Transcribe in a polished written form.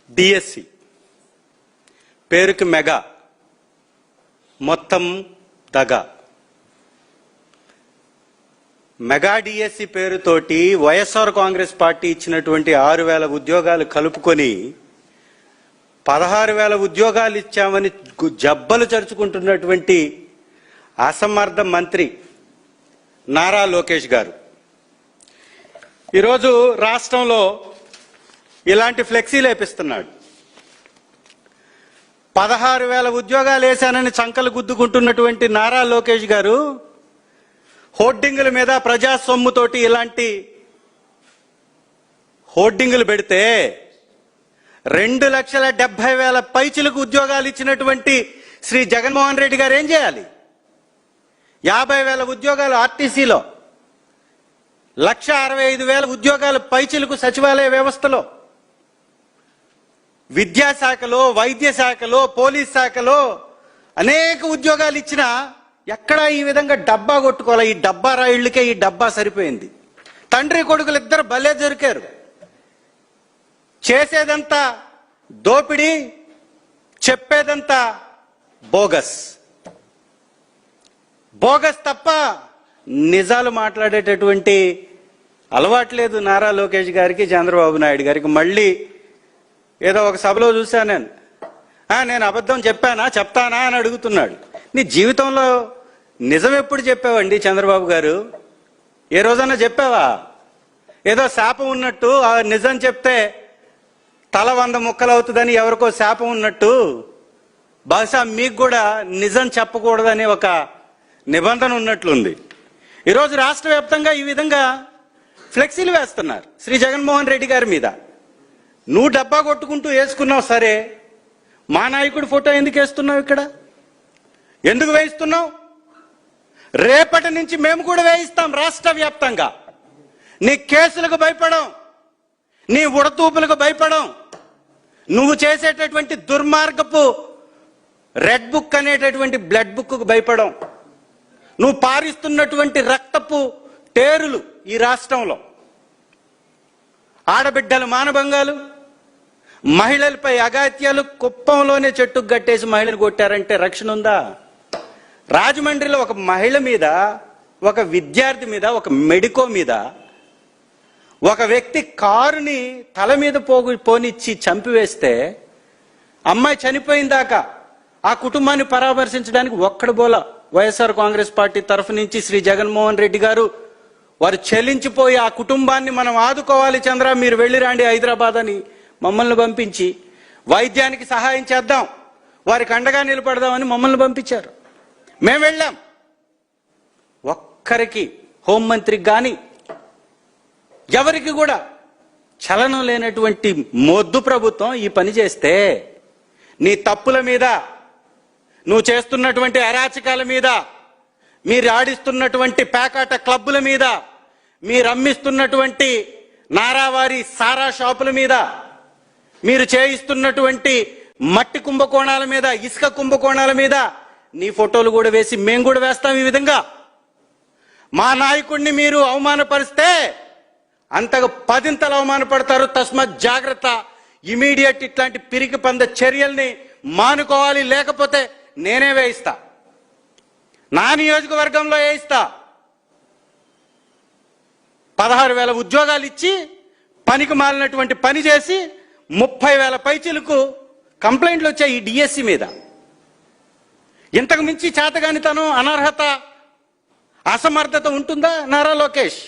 DSC పేరుకి mega, మొత్తం దగ. మెగా డిఎస్సి పేరుతోటి వైఎస్ఆర్ కాంగ్రెస్ పార్టీ ఇచ్చినటువంటి 6,000 ఉద్యోగాలు కలుపుకొని 16,000 ఉద్యోగాలు ఇచ్చామని జబ్బలు చరుచుకుంటున్నటువంటి అసమర్థ మంత్రి నారా లోకేష్ గారు ఈరోజు రాష్ట్రంలో ఇలాంటి ఫ్లెక్సీలు వేపిస్తున్నాడు. 16,000 ఉద్యోగాలు వేశానని చంకలు గుద్దుకుంటున్నటువంటి నారా లోకేష్ గారు హోర్డింగుల మీద ప్రజా సొమ్ముతోటి ఇలాంటి హోర్డింగులు పెడితే 2,70,000 పైచిలకు ఉద్యోగాలు ఇచ్చినటువంటి శ్రీ జగన్మోహన్ రెడ్డి గారు ఏం చేయాలి? 50,000 ఉద్యోగాలు ఆర్టీసీలో, 1,65,000 ఉద్యోగాలు పైచిలకు సచివాలయ వ్యవస్థలో, విద్యాశాఖలో, వైద్య శాఖలో, పోలీస్ శాఖలో అనేక ఉద్యోగాలు ఇచ్చినా ఎక్కడా ఈ విధంగా డబ్బా కొట్టుకోవాలి. ఈ డబ్బా రాయిళ్లకే ఈ డబ్బా సరిపోయింది. తండ్రి కొడుకులు ఇద్దరు భలే దొరికారు. చేసేదంతా దోపిడీ, చెప్పేదంతా బోగస్. బోగస్ తప్ప నిజాలు మాట్లాడేటటువంటి అలవాట్లేదు నారా లోకేష్ గారికి, చంద్రబాబు నాయుడు గారికి. మళ్ళీ ఏదో ఒక సభలో చూశాను నేను అబద్ధం చెప్పానా, చెప్తానా అని అడుగుతున్నాడు. నీ జీవితంలో నిజం ఎప్పుడు చెప్పావండి చంద్రబాబు గారు? ఏ రోజన్నా చెప్పావా? ఏదో శాపం ఉన్నట్టు నిజం చెప్తే తల 100 ముక్కలు అవుతుందని ఎవరికో శాపం ఉన్నట్టు బహుశా మీకు కూడా నిజం చెప్పకూడదని ఒక నిబంధన ఉన్నట్లుంది. ఈరోజు రాష్ట్ర వ్యాప్తంగా ఈ విధంగా ఫ్లెక్సీలు వేస్తున్నారు శ్రీ జగన్మోహన్ రెడ్డి గారి మీద. నువ్వు డబ్బా కొట్టుకుంటూ వేసుకున్నావు సరే, మా నాయకుడి ఫోటో ఎందుకు వేస్తున్నావు? ఇక్కడ ఎందుకు వేయిస్తున్నావు? రేపటి నుంచి మేము కూడా వేయిస్తాం రాష్ట్ర వ్యాప్తంగా. నీ కేసులకు భయపడం, నీ ఉడతూపులకు భయపడం, నువ్వు చేసేటటువంటి దుర్మార్గపు రెడ్ బుక్ అనేటటువంటి బ్లడ్ బుక్కు భయపడం, నువ్వు పారిస్తున్నటువంటి రక్తపు టేరులు ఈ రాష్ట్రంలో, ఆడబిడ్డల మానభంగాలు, మహిళలపై అఘాత్యాలు, కుప్పంలోనే చెట్టుకు గట్టేసి మహిళను కొట్టారంటే రక్షణ ఉందా? రాజమండ్రిలో ఒక మహిళ మీద, ఒక విద్యార్థి మీద, ఒక మెడికో మీద ఒక వ్యక్తి కారుని తల మీద పోనిచ్చి చంపివేస్తే అమ్మాయి చనిపోయిందాకా ఆ కుటుంబాన్ని పరామర్శించడానికి ఒక్కడు బోల వైఎస్ఆర్ కాంగ్రెస్ పార్టీ తరఫు నుంచి శ్రీ జగన్మోహన్ రెడ్డి గారు వారు చెల్లించిపోయి ఆ కుటుంబాన్ని మనం ఆదుకోవాలి చంద్ర, మీరు వెళ్ళి రాండి హైదరాబాద్ అని మమ్మల్ని పంపించి వైద్యానికి సహాయం చేద్దాం, వారికి అండగా నిలబడదామని మమ్మల్ని పంపించారు. మేము వెళ్ళాం. ఒక్కరికి హోంమంత్రికి కానీ ఎవరికి కూడా చలనం లేనటువంటి మొద్దు ప్రభుత్వం ఈ పని చేస్తే నీ తప్పుల మీద, నువ్వు చేస్తున్నటువంటి అరాచకాల మీద, మీరు ఆడిస్తున్నటువంటి పేకాట క్లబ్బుల మీద, మీరు అమ్మిస్తున్నటువంటి నారావారి సారా షాపుల మీద, మీరు చేయిస్తున్నటువంటి మట్టి కుంభకోణాల మీద, ఇసుక కుంభకోణాల మీద నీ ఫోటోలు కూడా వేసి మేము కూడా వేస్తాం. ఈ విధంగా మా నాయకుడిని మీరు అవమానపరిస్తే అంతగా 10ంతలు అవమానపడతారు. తస్మాత్ జాగ్రత్త. ఇమీడియట్ ఇట్లాంటి పిరికి పంద చర్యల్ని మానుకోవాలి, లేకపోతే నేనే వేయిస్తా, నా నియోజకవర్గంలో వేయిస్తా. 16,000 ఉద్యోగాలు ఇచ్చి పనికి మాలినటువంటి పని చేసి 30,000 పైచిలకు కంప్లైంట్లు వచ్చాయి ఈ డిఎస్సి మీద. ఇంతకు మించి చేతగానితనం, అనర్హత, అసమర్థత ఉంటుందా నారా లోకేష్?